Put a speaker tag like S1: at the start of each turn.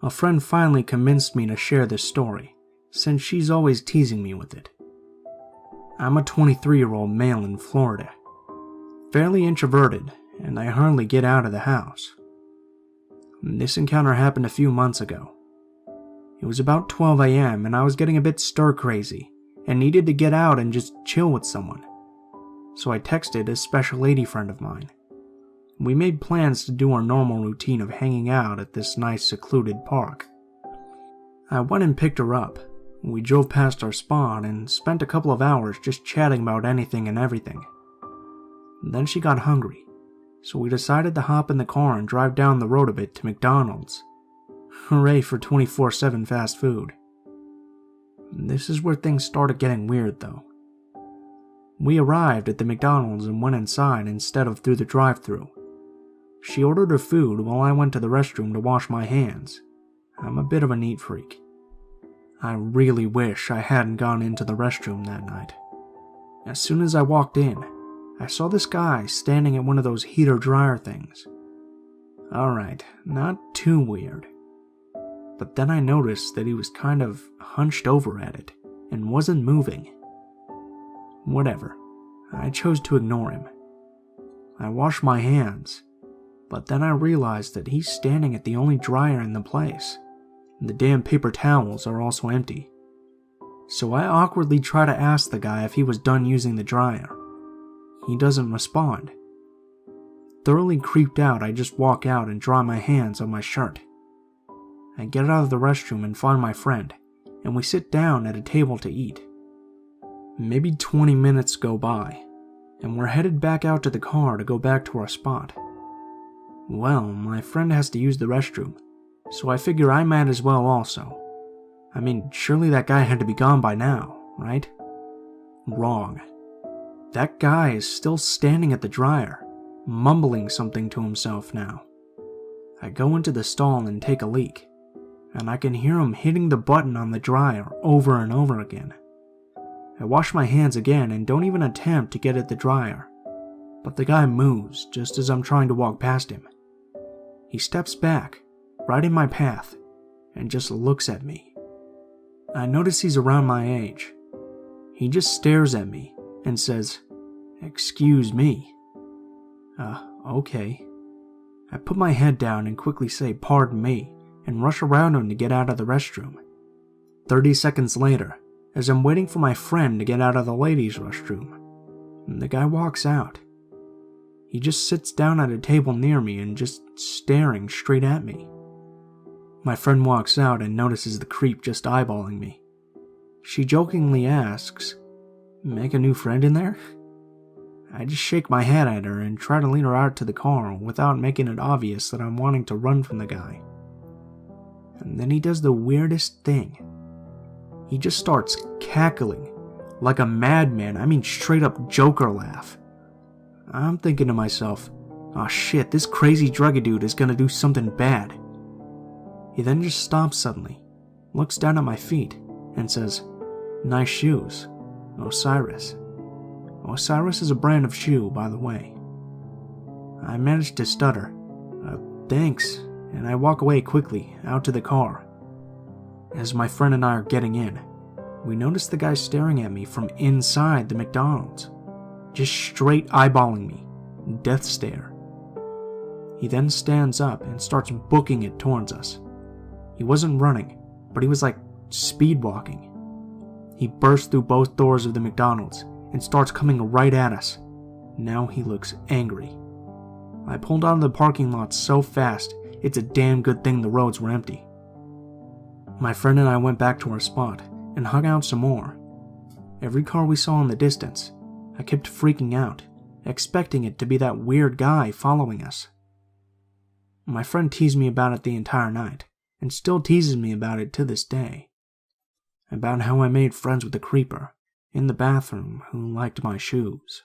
S1: A friend finally convinced me to share this story, since she's always teasing me with it. I'm a 23-year-old male in Florida, fairly introverted, and I hardly get out of the house. This encounter happened a few months ago. It was about 12 a.m. and I was getting a bit stir-crazy and needed to get out and just chill with someone. So I texted a special lady friend of mine. We made plans to do our normal routine of hanging out at this nice secluded park. I went and picked her up. We drove past our spot and spent a couple of hours just chatting about anything and everything. Then she got hungry, so we decided to hop in the car and drive down the road a bit to McDonald's. Hooray for 24/7 fast food. This is where things started getting weird though. We arrived at the McDonald's and went inside instead of through the drive-thru. She ordered her food while I went to the restroom to wash my hands. I'm a bit of a neat freak. I really wish I hadn't gone into the restroom that night. As soon as I walked in, I saw this guy standing at one of those heater-dryer things. Alright, not too weird. But then I noticed that he was kind of hunched over at it and wasn't moving. Whatever, I chose to ignore him. I washed my hands, but then I realized that he's standing at the only dryer in the place. The damn paper towels are also empty. So I awkwardly try to ask the guy if he was done using the dryer. He doesn't respond. Thoroughly creeped out, I just walk out and dry my hands on my shirt. I get out of the restroom and find my friend, and we sit down at a table to eat. Maybe 20 minutes go by, and we're headed back out to the car to go back to our spot. Well, my friend has to use the restroom, so I figure I might as well also. I mean, surely that guy had to be gone by now, right? Wrong. That guy is still standing at the dryer, mumbling something to himself now. I go into the stall and take a leak, and I can hear him hitting the button on the dryer over and over again. I wash my hands again and don't even attempt to get at the dryer, but the guy moves just as I'm trying to walk past him. He steps back, right in my path, and just looks at me. I notice he's around my age. He just stares at me and says, "Excuse me." Okay. I put my head down and quickly say, "Pardon me," and rush around him to get out of the restroom. 30 seconds later, as I'm waiting for my friend to get out of the ladies' restroom, the guy walks out. He just sits down at a table near me and just staring straight at me. My friend walks out and notices the creep just eyeballing me. She jokingly asks, "Make a new friend in there?" I just shake my head at her and try to lead her out to the car without making it obvious that I'm wanting to run from the guy. And then he does the weirdest thing. He just starts cackling like a madman. I mean, straight up Joker laugh. I'm thinking to myself, oh shit, this crazy druggy dude is gonna do something bad. He then just stops suddenly, looks down at my feet, and says, "Nice shoes, Osiris." Osiris is a brand of shoe, by the way. I manage to stutter, "Thanks," and I walk away quickly, out to the car. As my friend and I are getting in, we notice the guy staring at me from inside the McDonald's, just straight eyeballing me, death stare. He then stands up and starts booking it towards us. He wasn't running, but he was like speed walking. He bursts through both doors of the McDonald's and starts coming right at us. Now he looks angry. I pulled out of the parking lot so fast, it's a damn good thing the roads were empty. My friend and I went back to our spot and hung out some more. Every car we saw in the distance, I kept freaking out, expecting it to be that weird guy following us. My friend teased me about it the entire night, and still teases me about it to this day. About how I made friends with the creeper in the bathroom who liked my shoes.